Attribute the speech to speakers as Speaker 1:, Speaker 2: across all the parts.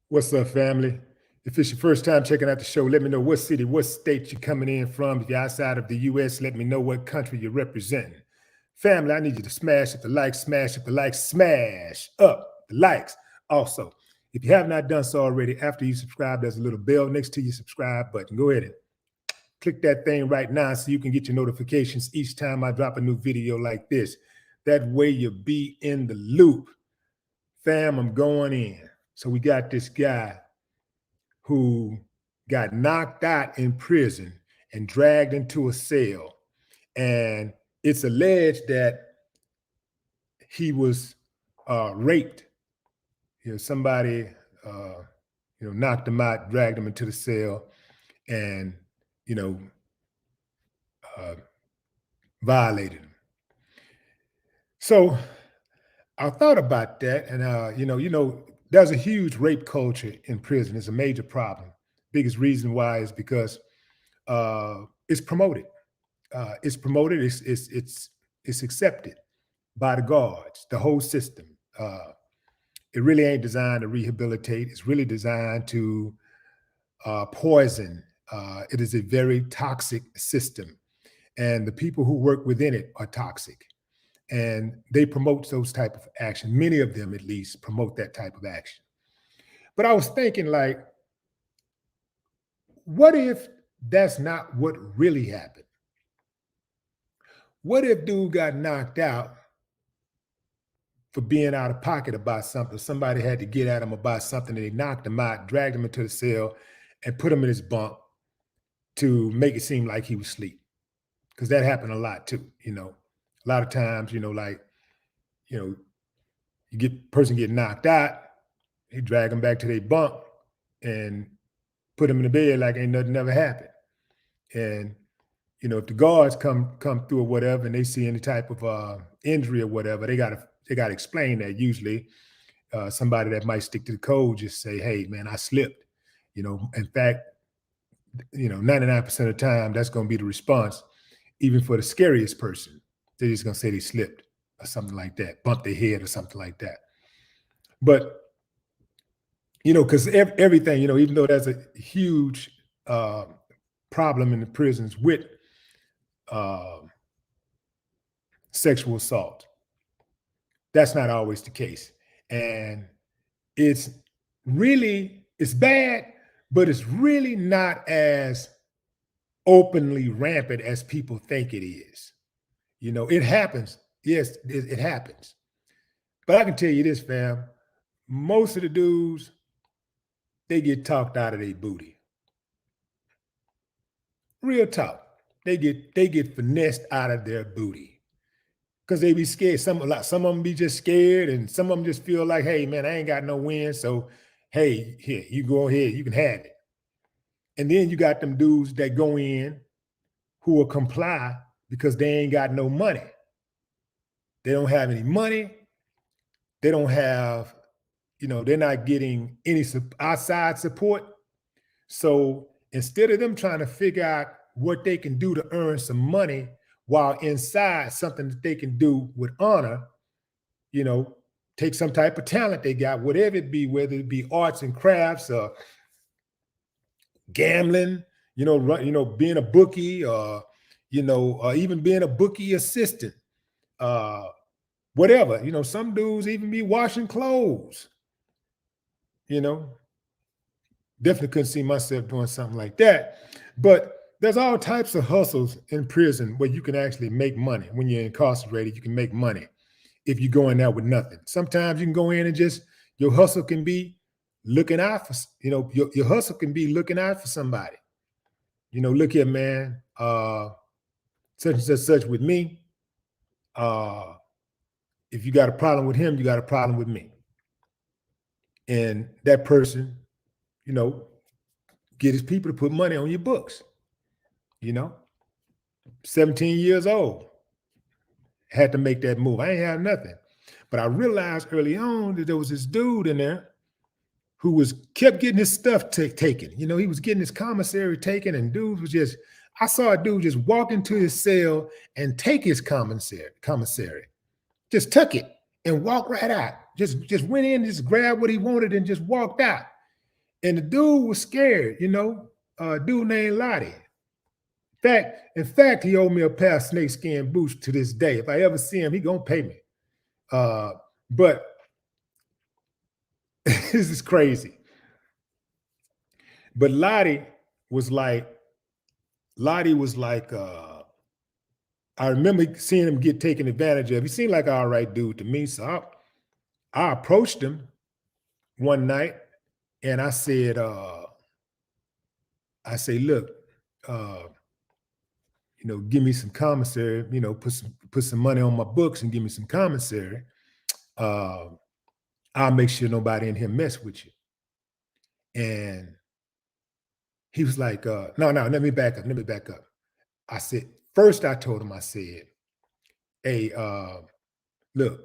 Speaker 1: What's up, family? If it's your first time checking out the show, let me know what city, what state you're coming in from. If you're outside of the US, let me know what country you're representing. Family, I need you to smash up the likes, smash up the likes, smash up the likes. Also, if you have not done so already, after you subscribe, there's a little bell next to your subscribe button. Go ahead and click that thing right now so you can get your notifications each time I drop a new video like this. That way you'll be in the loop. Fam, I'm going in. So we got this guy who got knocked out in prison and dragged into a cell. And it's alleged that he was raped. Somebody knocked him out, dragged him into the cell, and uh, violated him. So I thought about that, and there's a huge rape culture in prison. It's a major problem. Biggest reason why is because it's promoted. It's promoted. It's accepted by the guards, the whole system. It really ain't designed to rehabilitate. It's really designed to poison. It is a very toxic system, and the people who work within it are toxic. And they promote those type of action. Many of them, at least, promote that type of action. But I was thinking, like, what if that's not what really happened? What if dude got knocked out for being out of pocket about something? Somebody had to get at him about something, and they knocked him out, dragged him into the cell, and put him in his bunk to make it seem like he was asleep. Because that happened a lot too, A lot of times, you get person get knocked out, he drag them back to their bunk and put them in the bed like ain't nothing ever happened. And if the guards come through or whatever, and they see any type of injury or whatever, they gotta explain that. Usually, somebody that might stick to the code just say, "Hey, man, I slipped." In fact, 99% of the time, that's going to be the response, even for the scariest person. They're just going to say they slipped or something like that, bumped their head or something like that. But, because everything, even though there's a huge problem in the prisons with sexual assault, that's not always the case. And it's bad, but it's really not as openly rampant as people think it is. It happens. Yes, it happens. But I can tell you this, fam, most of the dudes, they get talked out of their booty. Real talk. They get finessed out of their booty because they be scared. Some of them be just scared, and some of them just feel like, hey, man, I ain't got no win, so hey, here, you go ahead, you can have it. And then you got them dudes that go in who will comply because they ain't got no money. They don't have any money. They don't have, they're not getting any outside support. So instead of them trying to figure out what they can do to earn some money while inside something that they can do with honor, take some type of talent they got, whatever it be, whether it be arts and crafts or gambling, being a bookie, or even being a bookie assistant, whatever. Some dudes even be washing clothes. Definitely couldn't see myself doing something like that. But there's all types of hustles in prison where you can actually make money. When you're incarcerated, you can make money if you go in there with nothing. Sometimes you can go in and your hustle can be looking out for, your hustle can be looking out for somebody. Look here, man, such and such with me. If you got a problem with him, you got a problem with me. And that person, get his people to put money on your books. 17 years old, had to make that move. I ain't have nothing. But I realized early on that there was this dude in there who kept getting his stuff taken. He was getting his commissary taken, and dudes was I saw a dude just walk into his cell and take his commissary. Just took it and walked right out. Just went in, just grabbed what he wanted and just walked out. And the dude was scared, a dude named Lottie. In fact, he owed me a pair of snakeskin boots to this day. If I ever see him, he gonna pay me. But this is crazy. But Lottie was like, I remember seeing him get taken advantage of. He seemed like an all right dude to me. So I approached him one night and I said, look, uh, give me some commissary, put some money on my books and give me some commissary. I'll make sure nobody in here mess with you. And he was like, no, let me back up. I said, first I told him, I said, hey, look,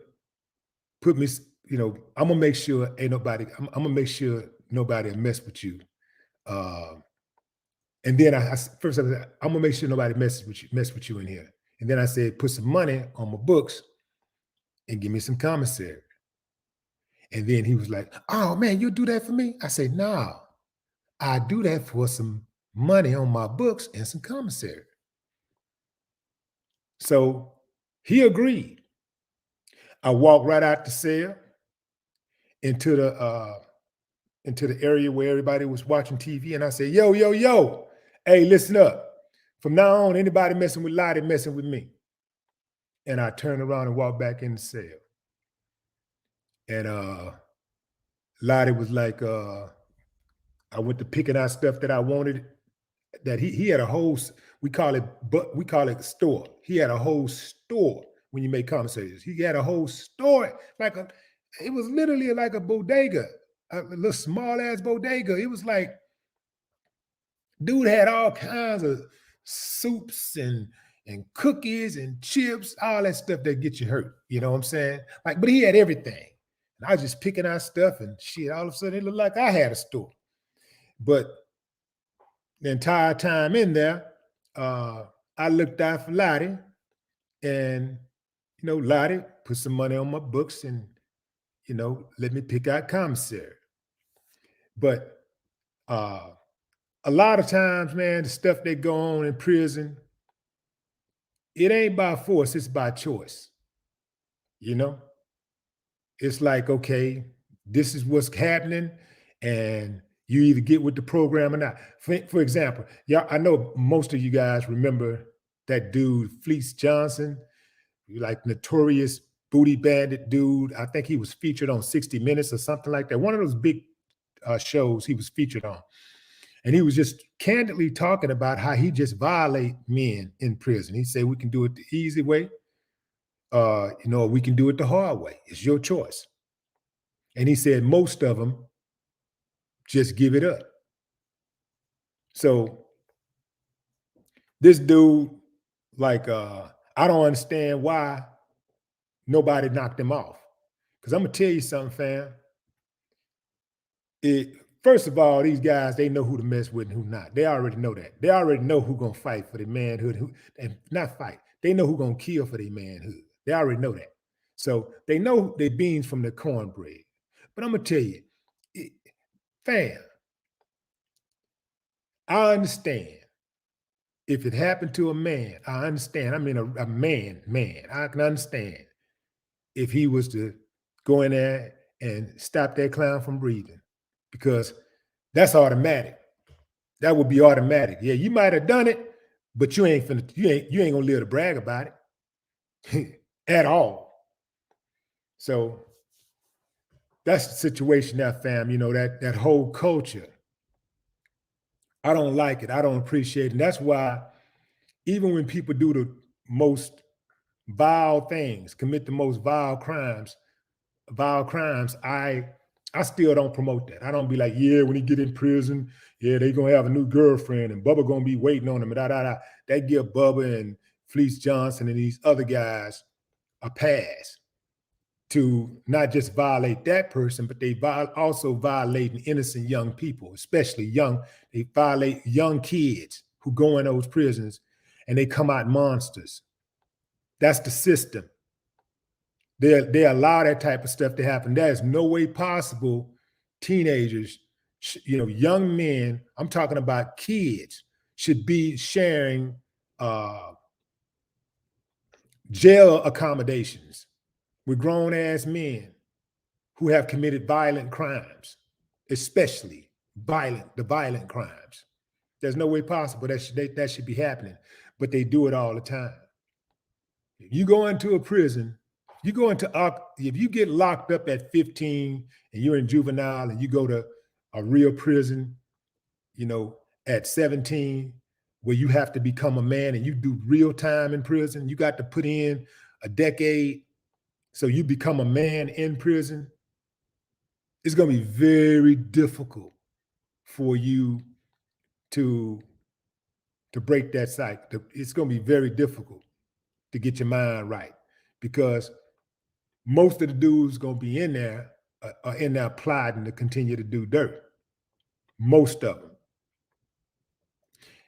Speaker 1: put me, I'm gonna make sure ain't nobody, I'm gonna make sure nobody will mess with you. And then first I said, I'm gonna make sure nobody mess with you in here. And then I said, put some money on my books and give me some commissary. And then he was like, oh man, you do that for me? I said, no, I do that for some money on my books and some commissary. So he agreed. I walked right out the cell into the area where everybody was watching TV, and I said, yo, hey, listen up. From now on, anybody messing with Lottie messing with me. And I turned around and walked back in the cell. And Lottie was like, I went to picking out stuff that I wanted. That he had a whole, we call it store. He had a whole store when you make commissaries. He had a whole store, it was literally like a bodega, a little small ass bodega. It was like, dude had all kinds of soups and cookies and chips, all that stuff that get you hurt. You know what I'm saying? But he had everything. And I was just picking out stuff and shit. All of a sudden, it looked like I had a store. But the entire time in there, I looked out for Lottie, and Lottie put some money on my books and let me pick out commissary. But a lot of times, man, the stuff that go on in prison, it ain't by force, it's by choice. It's like, okay, this is what's happening, and you either get with the program or not. For example, I know most of you guys remember that dude, Fleece Johnson, like notorious booty bandit dude. I think he was featured on 60 Minutes or something like that. One of those big shows he was featured on. And he was just candidly talking about how he just violate men in prison. He said, we can do it the easy way, we can do it the hard way. It's your choice. And he said most of them just give it up. So this dude, I don't understand why nobody knocked him off. Because I'm gonna tell you something, fam. First of all, these guys, they know who to mess with and who not. They already know that. They already know who gonna fight for their manhood, and not fight. They know who gonna kill for their manhood. They already know that. So they know their beans from their cornbread. But I'm gonna tell you, fam, I understand. If it happened to a man, I understand. I mean, a man, I can understand if he was to go in there and stop that clown from breathing, because that's automatic. That would be automatic. Yeah, you might have done it, but you ain't gonna live to brag about it at all. So that's the situation now, fam. That whole culture. I don't like it. I don't appreciate it. And that's why even when people do the most vile things, commit the most vile crimes, I still don't promote that. I don't be like, yeah, when he get in prison, yeah, they gonna have a new girlfriend and Bubba gonna be waiting on him. That give Bubba and Fleece Johnson and these other guys a pass to not just violate that person, but they also violating innocent young people, especially they violate young kids who go in those prisons and they come out monsters. That's the system. They allow that type of stuff to happen. There's no way possible teenagers Young men, I'm talking about kids, should be sharing jail accommodations with grown ass men who have committed violent crimes, especially the violent crimes. There's no way possible that should be happening, but they do it all the time. If you go into a prison, if you get locked up at 15 and you're in juvenile and you go to a real prison, at 17, where you have to become a man and you do real time in prison, you got to put in a decade so you become a man in prison. It's going to be very difficult for you to break that cycle. It's going to be very difficult to get your mind right, because most of the dudes going to be in there are in there plotting to continue to do dirt. Most of them.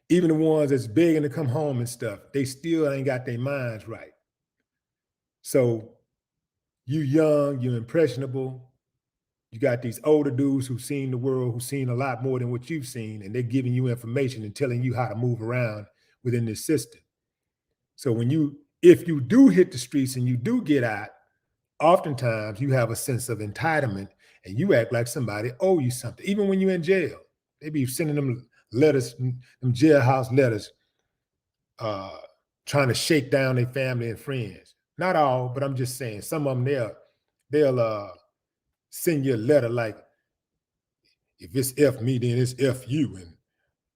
Speaker 1: Even the ones that's begging to come home and stuff, they still ain't got their minds right. So you young, you're impressionable. You got these older dudes who've seen the world, who've seen a lot more than what you've seen, and they're giving you information and telling you how to move around within this system. So if you do hit the streets and you do get out, oftentimes you have a sense of entitlement and you act like somebody owe you something. Even when you're in jail, they be sending them letters, them jailhouse letters, trying to shake down their family and friends. Not all, but I'm just saying some of them they'll send you a letter like, if it's F me, then it's F you,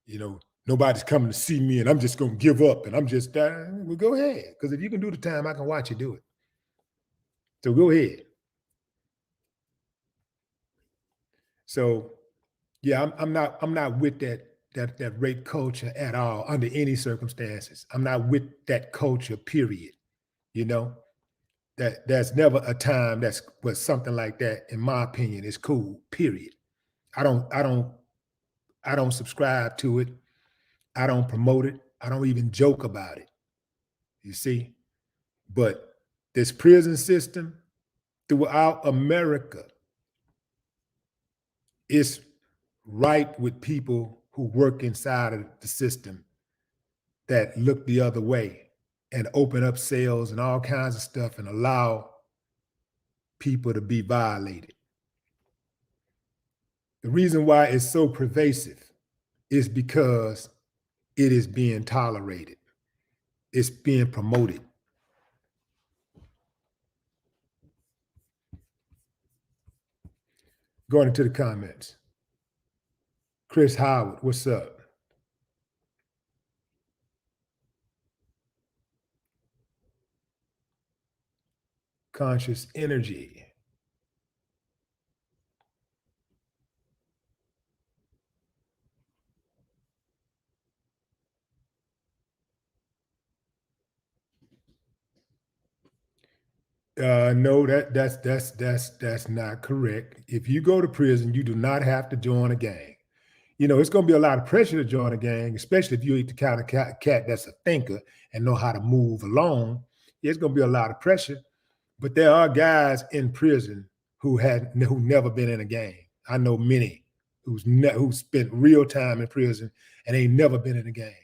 Speaker 1: and nobody's coming to see me, and I'm just gonna give up, and I'm just well, go ahead, because if you can do the time, I can watch you do it. So go ahead. So yeah, I'm not with that rape culture at all under any circumstances. I'm not with that culture, period. You know, that there's never a time where something like that, in my opinion, is cool, period. I don't subscribe to it. I don't promote it. I don't even joke about it. You see? But this prison system throughout America is right with people who work inside of the system that look the other way and open up cells and all kinds of stuff and allow people to be violated. The reason why it's so pervasive is because it is being tolerated. It's being promoted. Going into the comments. Chris Howard, what's up? Conscious energy. No, that's not correct. If you go to prison, you do not have to join a gang. It's going to be a lot of pressure to join a gang, especially if you ain't the kind of cat that's a thinker and know how to move along. It's going to be a lot of pressure. But there are guys in prison who never been in a gang. I know many who spent real time in prison and ain't never been in a gang.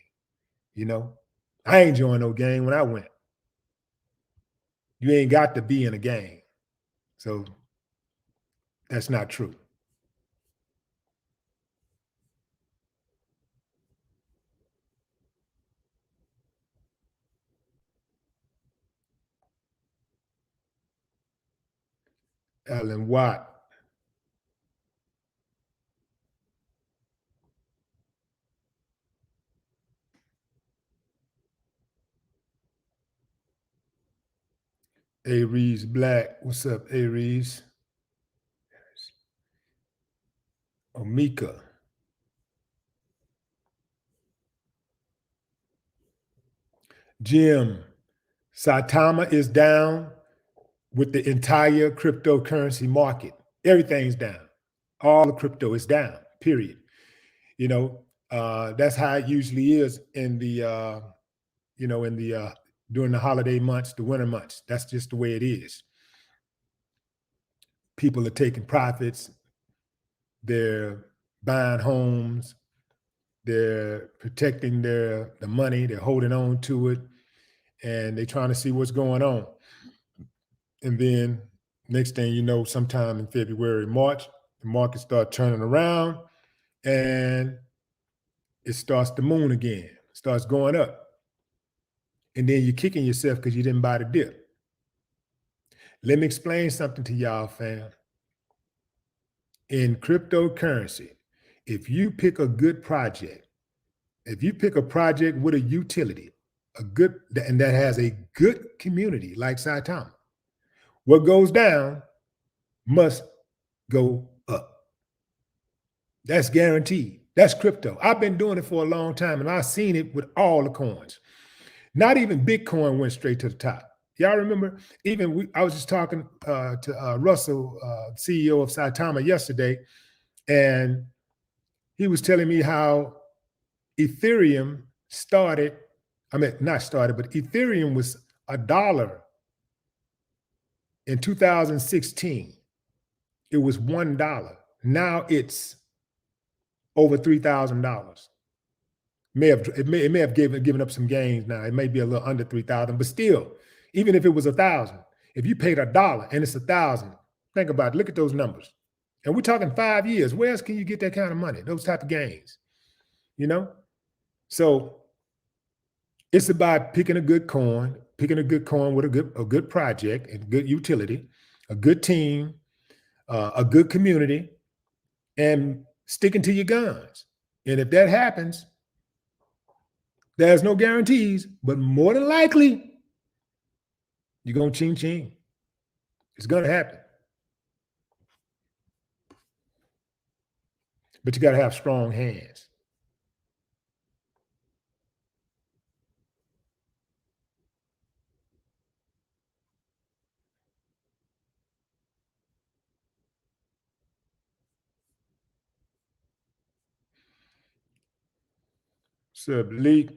Speaker 1: I ain't joined no gang when I went. You ain't got to be in a gang. So that's not true. Alan Watt. Aries Black. What's up, Aries? Omika. Jim. Saitama is down with the entire cryptocurrency market. Everything's down. All the crypto is down, period. That's how it usually is in the, during the holiday months, the winter months. That's just the way it is. People are taking profits. They're buying homes, they're protecting the money, they're holding on to it, and they're trying to see what's going on. And then next thing you know, sometime in February, March, the market starts turning around and it starts to moon again, starts going up. And then you're kicking yourself because you didn't buy the dip. Let me explain something to y'all, fam. In cryptocurrency, if you pick a good project, if you pick a project with a utility, and that has a good community like Saitama, what goes down must go up. That's guaranteed. That's crypto. I've been doing it for a long time and I've seen it with all the coins. Not even Bitcoin went straight to the top. Y'all remember? I was just talking to Russell, CEO of Saitama, yesterday, and he was telling me how Ethereum started. I mean, not started, but Ethereum was $1 in 2016. It was $1. Now it's over $3,000. It may have given up some gains now. It may be a little under 3,000, but still, even if it was 1,000, if you paid $1 and it's 1,000, think about it. Look at those numbers. And we're talking 5 years. Where else can you get that kind of money? Those type of gains, you know? So it's about picking a good coin with a good project and good utility, a good team, a good community, and sticking to your guns. And if that happens, there's no guarantees, but more than likely, you're going to ching ching. It's going to happen. But you got to have strong hands. So, Leak,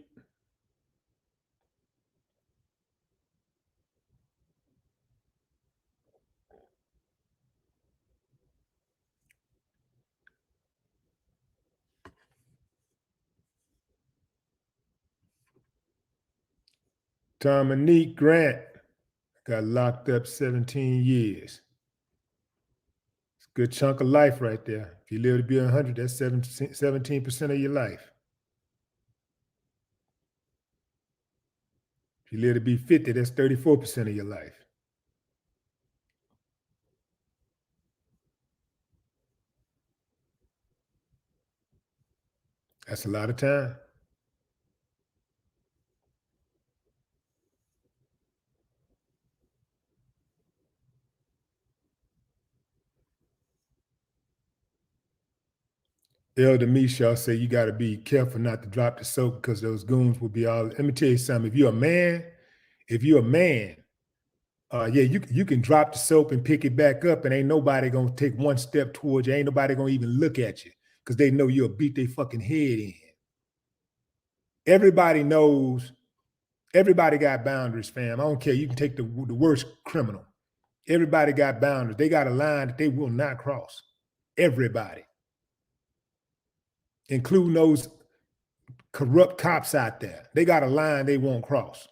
Speaker 1: Dominique Grant got locked up 17 years. It's a good chunk of life right there. If you live to be 100, that's 17% of your life. If you live to be 50, that's 34% of your life. That's a lot of time. Elder Mishaw say you got to be careful not to drop the soap because those goons will be all. Let me tell you something. If you're a man, yeah, you can drop the soap and pick it back up, and ain't nobody gonna take one step towards you. Ain't nobody gonna even look at you because they know you'll beat their fucking head in. Everybody knows. Everybody got boundaries, fam. I don't care. You can take the worst criminal. Everybody got boundaries. They got a line that they will not cross. Everybody, including those corrupt cops out there. They got a line they won't cross.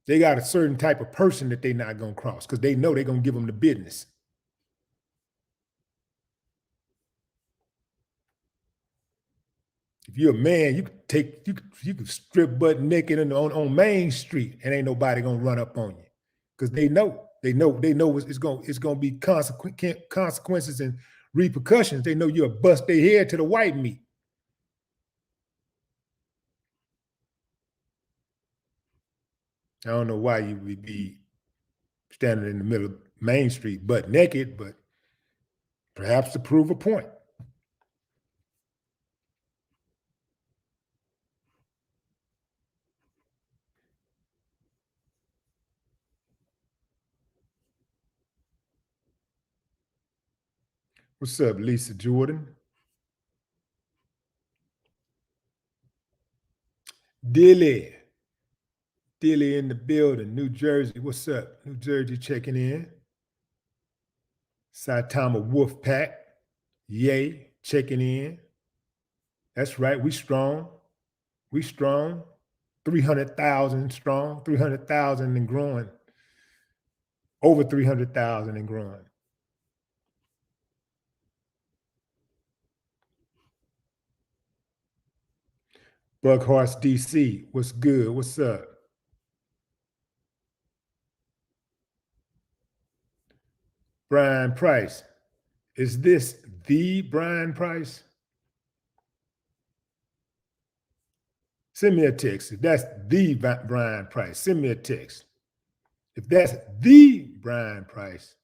Speaker 1: They got a certain type of person that they're not going to cross because they know they're going to give them the business. If you're a man, you can strip butt naked on Main Street and ain't nobody going to run up on you because they know it's going to be consequences and repercussions. They know you'll bust their head to the white meat. I don't know why you would be standing in the middle of Main Street butt naked, but perhaps to prove a point. What's up, Lisa Jordan? Dilly in the building, New Jersey. What's up? New Jersey checking in. Saitama Wolf Pack. Yay, checking in. That's right. We strong. We strong. 300,000 strong, 300,000 and growing. Over 300,000 and growing. Buckhorse, DC. What's good? What's up? Brian Price. Is this the Brian Price? Send me a text. If that's the Brian Price, send me a text. If that's the Brian Price,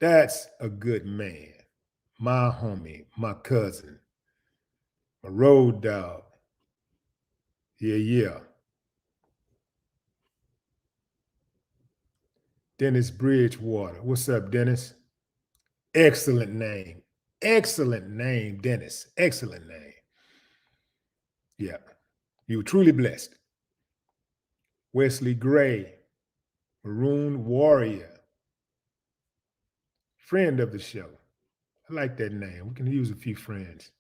Speaker 1: that's a good man. My homie, my cousin, my road dog. Yeah, yeah. Dennis Bridgewater. What's up, Dennis? Excellent name. Excellent name, Dennis. Excellent name. Yeah. You were truly blessed. Wesley Gray, Maroon Warrior, friend of the show. I like that name. We can use a few friends.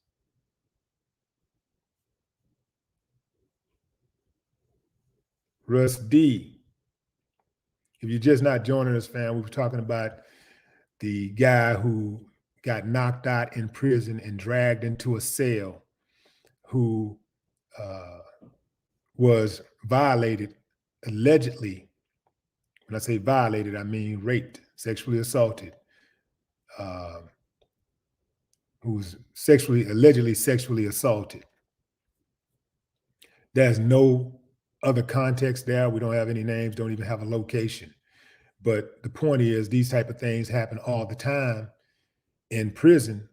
Speaker 1: Russ D. If you're just not joining us, fam, we were talking about the guy who got knocked out in prison and dragged into a cell, who was violated, allegedly. When I say violated, I mean raped, sexually assaulted, who was allegedly sexually assaulted. There's no other context there. We don't have any names, don't even have a location. But the point is, these type of things happen all the time in prison.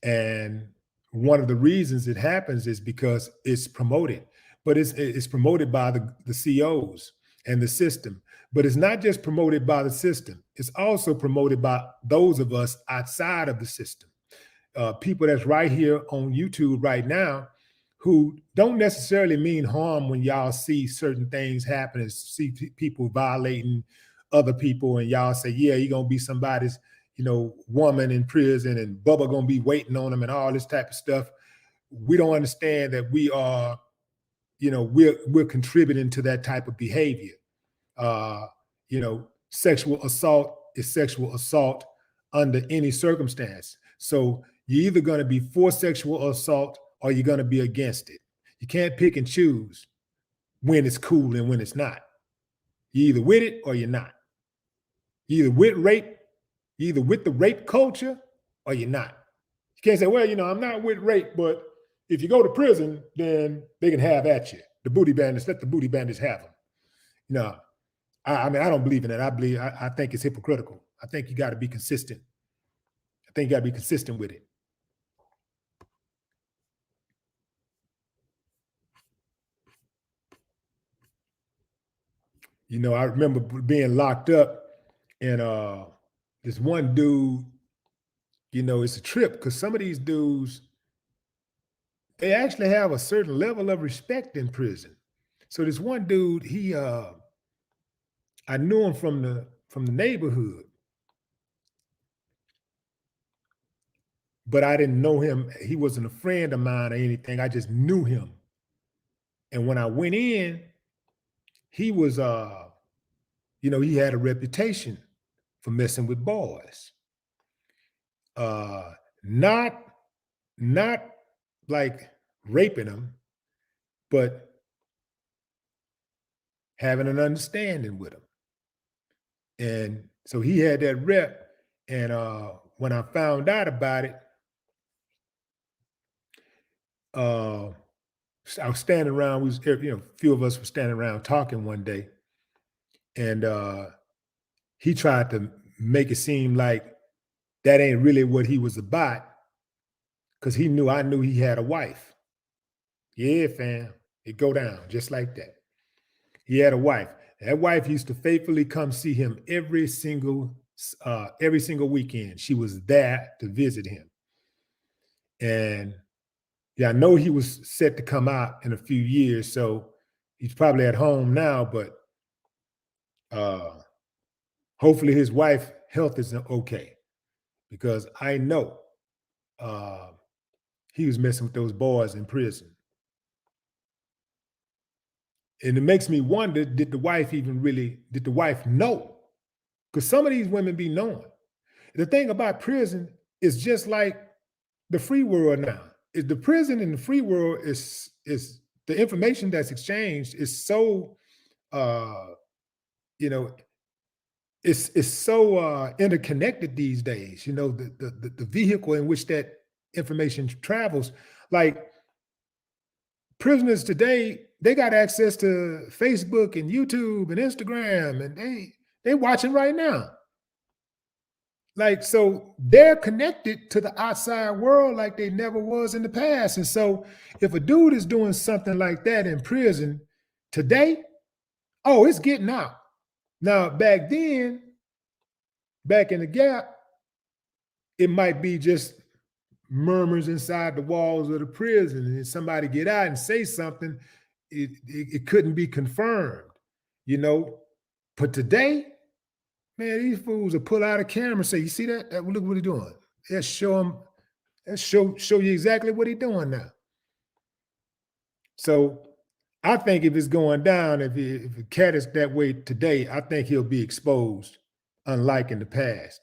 Speaker 1: And one of the reasons it happens is because it's promoted, but it's promoted by the COs and the system. But it's not just promoted by the system. It's also promoted by those of us outside of the system. People that's right here on YouTube right now who don't necessarily mean harm when y'all see certain things happen and see people violating other people, and y'all say, yeah, you're gonna be somebody's, woman in prison, and Bubba gonna be waiting on them and all this type of stuff. We don't understand that we are, we're contributing to that type of behavior. Sexual assault is sexual assault under any circumstance. So you're either going to be for sexual assault or you're going to be against it. You can't pick and choose when it's cool and when it's not. You're either with it or you're not. You're either with rape, you're either with the rape culture or you're not. You can't say, well, I'm not with rape, but if you go to prison, then they can have at you. The booty bandits, let the booty bandits have them. No, I don't believe in that. I think it's hypocritical. I think you got to be consistent. I think you got to be consistent with it. I remember being locked up, and this one dude, it's a trip because some of these dudes, they actually have a certain level of respect in prison. So this one dude, I knew him from the neighborhood, but I didn't know him. He wasn't a friend of mine or anything. I just knew him. And when I went in, he was, he had a reputation for messing with boys. Not like raping them, but having an understanding with them. And so he had that rep. And when I found out about it, I was standing around, a few of us were standing around talking one day. And he tried to make it seem like that ain't really what he was about, because I knew he had a wife. Yeah, fam, it go down just like that. He had a wife. That wife used to faithfully come see him every single weekend. She was there to visit him. And yeah, I know he was set to come out in a few years, so he's probably at home now, but hopefully his wife's health is okay, because I know uh, he was messing with those boys in prison. And it makes me wonder, did the wife know? Because some of these women be knowing. The thing about prison is just like the free world now. Is the prison and the free world is the information that's exchanged is so uh you know it's so interconnected these days. The vehicle in which that information travels. Like prisoners today, they got access to Facebook and YouTube and Instagram, and they watching right now. Like, so they're connected to the outside world like they never was in the past. And so if a dude is doing something like that in prison today, oh, it's getting out. Now, back then, back in the gap, it might be just murmurs inside the walls of the prison. And if somebody get out and say something, it couldn't be confirmed, you know. But today, man, these fools will pull out a camera and say, "You see that? Look what he's doing." Let's show him. Let's show you exactly what he's doing now. So I think if it's going down, if the cat is that way today, I think he'll be exposed, unlike in the past.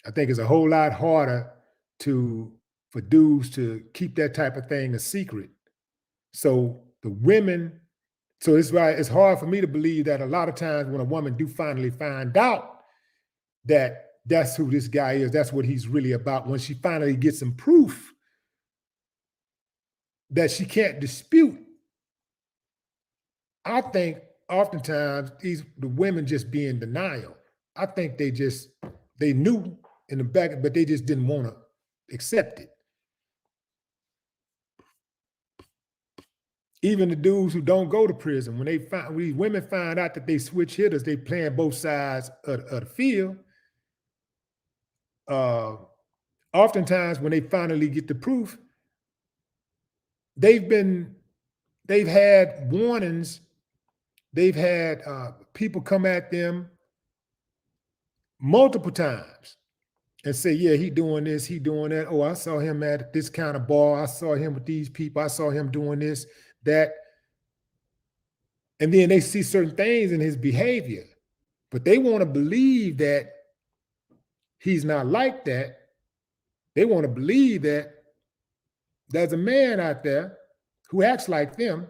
Speaker 1: I think it's a whole lot harder for dudes to keep that type of thing a secret. So the women, so it's why it's hard for me to believe that a lot of times when a woman do finally find out that that's who this guy is, that's what he's really about, when she finally gets some proof that she can't dispute, I think oftentimes the women just be in denial. I think they knew in the back, but they just didn't want to accept it. Even the dudes who don't go to prison, when these women find out that they switch hitters, they playing both sides of the field. Uh, Oftentimes, when they finally get the proof, they've had warnings, they've had people come at them multiple times and say, "Yeah, he doing this, he doing that. Oh, I saw him at this kind of bar. I saw him with these people. I saw him doing this, that." And then they see certain things in his behavior, but they want to believe that he's not like that. They want to believe that there's a man out there who acts like them,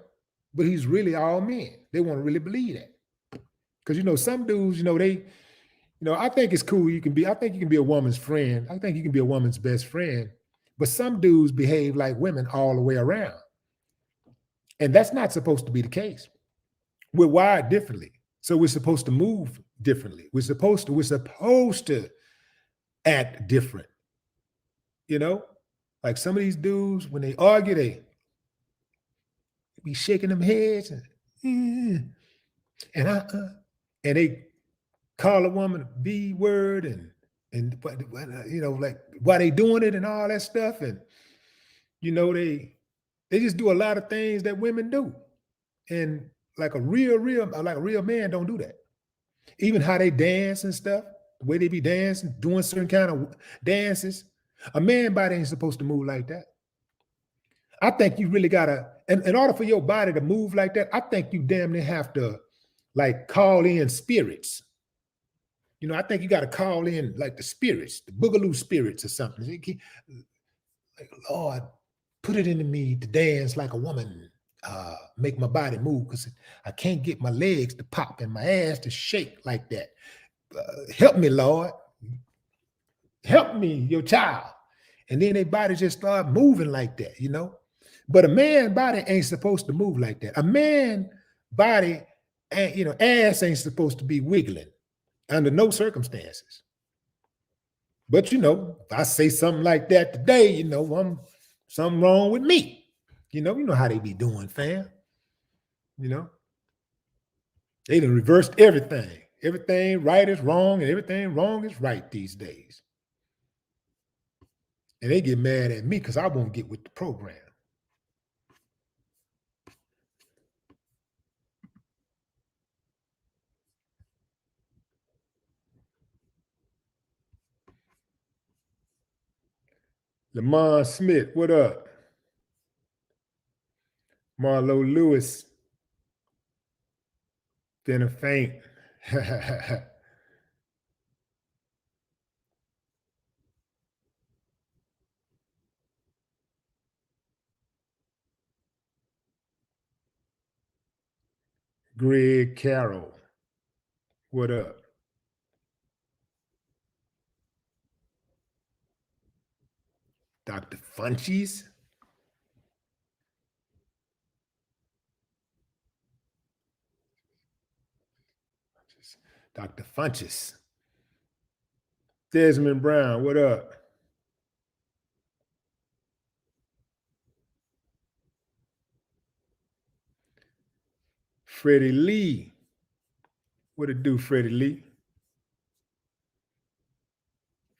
Speaker 1: but he's really all men. They want to really believe that. Because some dudes, I think it's cool. I think you can be a woman's friend. I think you can be a woman's best friend. But some dudes behave like women all the way around. And that's not supposed to be the case. We're wired differently. So we're supposed to move differently. We're supposed to act different. Like some of these dudes, when they argue, they be shaking them heads and and they call a woman a B word and like why they doing it and all that stuff. And they just do a lot of things that women do. And like a real man don't do that. Even how they dance and stuff, the way they be dancing, doing certain kind of dances. A man body ain't supposed to move like that. I think you really gotta, in order for your body to move like that, I think you damn near have to like call in spirits. I think you got to call in like the spirits, the boogaloo spirits or something. Like, Lord, put it into me to dance like a woman, make my body move because I can't get my legs to pop and my ass to shake like that. Help me, Lord. Help me, your child. And then their body just start moving like that. But a man body ain't supposed to move like that. A man body, ass ain't supposed to be wiggling under no circumstances. But if I say something like that today, I'm something wrong with me. You know how they be doing, fam. You know, they done reversed everything. Everything right is wrong, and everything wrong is right these days. And they get mad at me because I won't get with the program. Lamont Smith, what up? Marlo Lewis, finna faint. Greg Carroll, what up? Dr. Funchies? Dr. Funches. Desmond Brown, what up? Freddie Lee. What it do, Freddie Lee?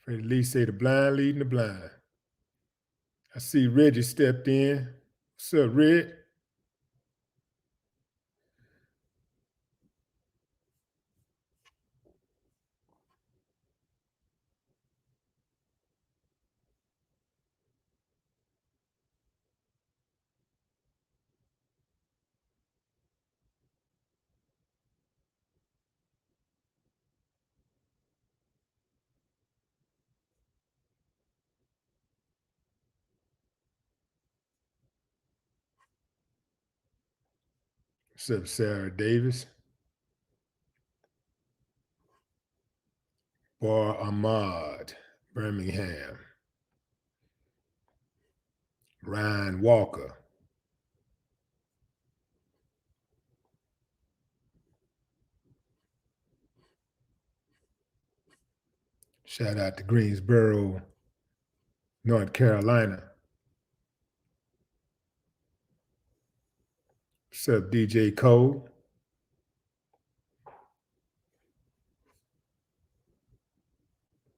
Speaker 1: Freddie Lee say the blind leading the blind. I see Reggie stepped in. What's up, Red? What's up, Sarah Davis? Bar Ahmad, Birmingham. Ryan Walker. Shout out to Greensboro, North Carolina. What's up, DJ Cole?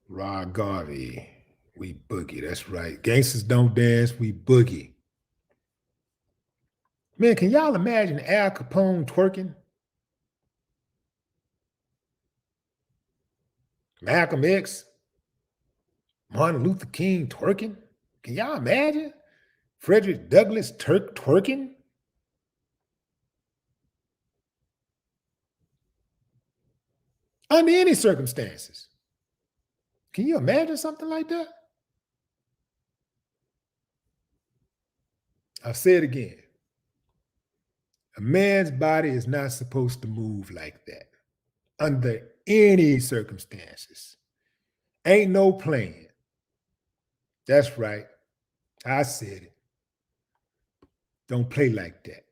Speaker 1: Rod Garvey. We boogie. That's right. Gangsters don't dance. We boogie. Man, can y'all imagine Al Capone twerking? Malcolm X? Martin Luther King twerking? Can y'all imagine? Frederick Douglass twerking? Under any circumstances. Can you imagine something like that? I'll say it again. A man's body is not supposed to move like that under any circumstances. Ain't no playing. That's right. I said it. Don't play like that.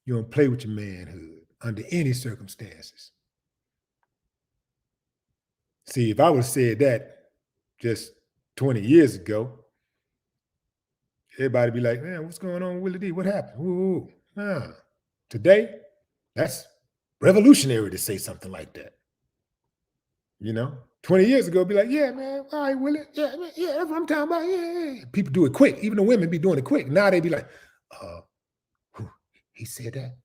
Speaker 1: You don't play with your manhood under any circumstances. See, if I would have said that just 20 years ago, everybody be like, man, what's going on with Willie D? What happened? Ooh. Nah. Today, that's revolutionary to say something like that. You know, 20 years ago, be like, yeah, man, all right, Willie. Yeah, man, yeah, that's what I'm talking about. Yeah. People do it quick. Even the women be doing it quick. Now they be like, he said that.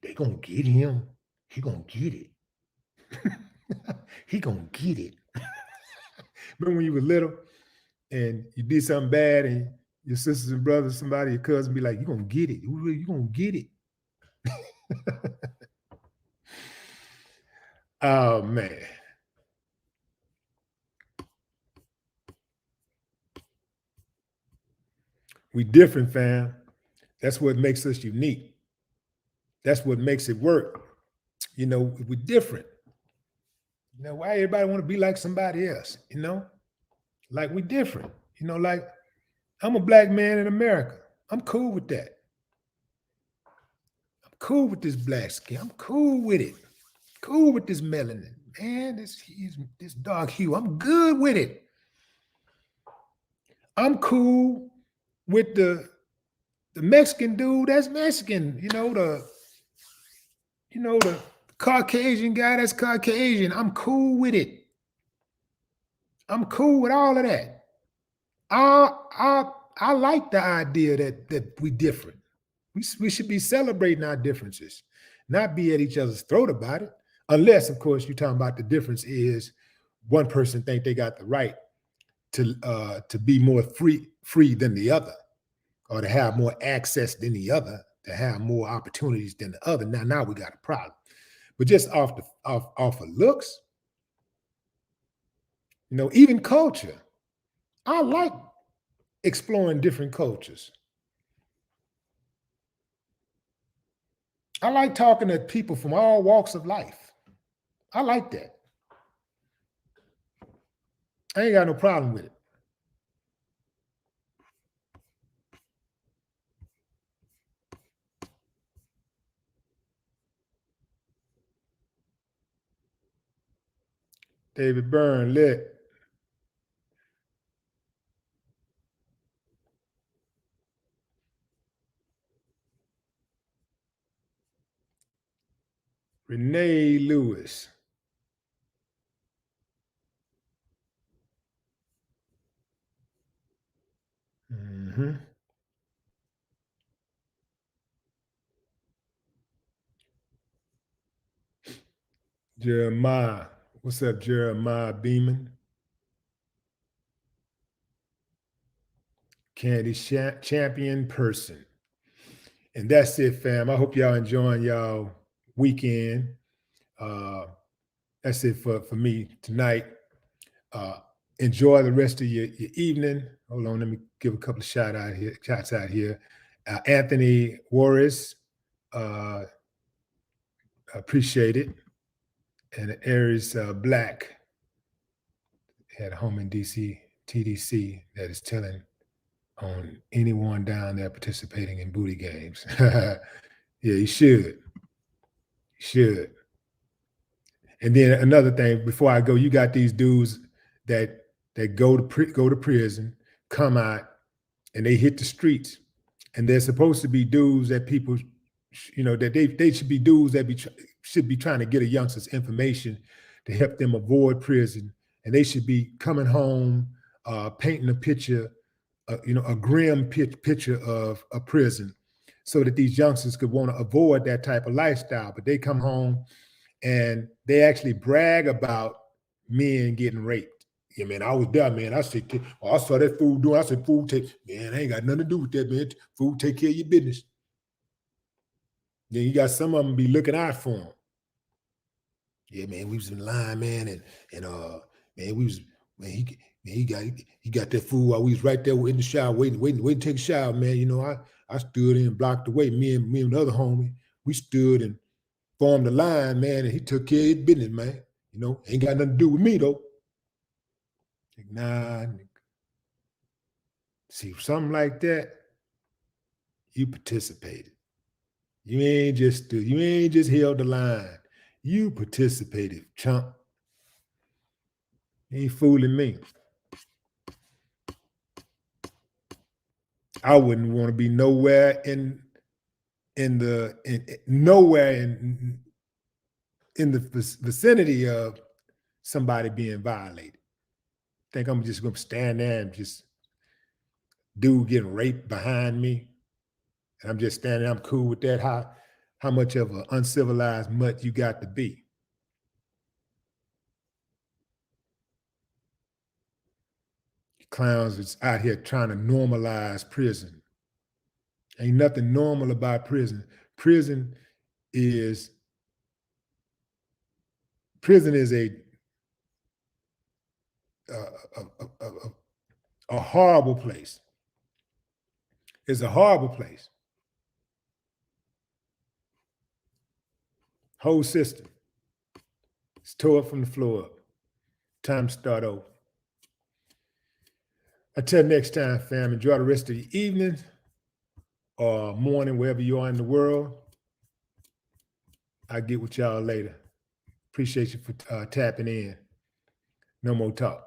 Speaker 1: They gonna get him. He gonna get it. He gonna get it. Remember when you were little and you did something bad and your sisters and brothers, somebody, your cousin be like, you gonna get it. You gonna get it. Oh, man. We different, fam. That's what makes us unique. That's what makes it work. You know, we're different. You know, why everybody want to be like somebody else? You know, like we're different. You know, like I'm a black man in America. I'm cool with that. I'm cool with this black skin. I'm cool with it. Cool with this melanin. Man, this dark hue. I'm good with it. I'm cool with the Mexican dude that's Mexican. You know, the Caucasian guy that's Caucasian. I'm cool with it. I'm cool with all of that. I like the idea that we different. We should be celebrating our differences, not be at each other's throat about it. Unless, of course, you're talking about the difference is one person think they got the right to be more free than the other, or to have more access than the other, to have more opportunities than the other. Now we got a problem. But just off of looks, even culture. I like exploring different cultures. I like talking to people from all walks of life. I like that. I ain't got no problem with it. David Byrne lit. Renee Lewis. Mm-hmm. Jeremiah. What's up, Jeremiah Beeman? Candy champion person. And that's it, fam. I hope y'all enjoying y'all weekend. That's it for me tonight. Enjoy the rest of your evening. Hold on, let me give a couple of shots out here. Anthony Warris, appreciate it. And Aries Black had a home in DC, TDC, that is telling on anyone down there participating in booty games. Yeah, you should. You should. And then another thing, before I go, you got these dudes that go to prison, come out, and they hit the streets, and they're supposed to be dudes that people, that they should be dudes that should be trying to get a youngster's information to help them avoid prison, and they should be coming home, painting a picture, a grim picture of a prison, so that these youngsters could want to avoid that type of lifestyle. But they come home and they actually brag about men getting raped. Yeah, man, I was there, man. I said, I saw that fool doing. I said, fool, man, I ain't got nothing to do with that, man. Fool, take care of your business. Then you got some of them be looking out for them. Yeah, man, we was in line, man, and man, we was, man, he got that fool while we was right there in the shower, waiting to take a shower, man. I stood in and blocked the way. Me and the other homie, we stood and formed a line, man, and he took care of his business, man. Ain't got nothing to do with me though. Like, nah, see, something like that, you participated. You ain't just held the line. You participated, chump. You ain't fooling me. I wouldn't want to be nowhere in the vicinity of somebody being violated. Think I'm just gonna stand there and just dude getting raped behind me, and I'm just standing there, I'm cool with that. How much of an uncivilized mutt you got to be? Clowns is out here trying to normalize prison. Ain't nothing normal about prison. Prison is a horrible place. It's a horrible place. Whole system. It's tore up from the floor up. Time to start over. Until next time, fam, enjoy the rest of the evening or morning, wherever you are in the world. I'll get with y'all later. Appreciate you for tapping in. No more talk.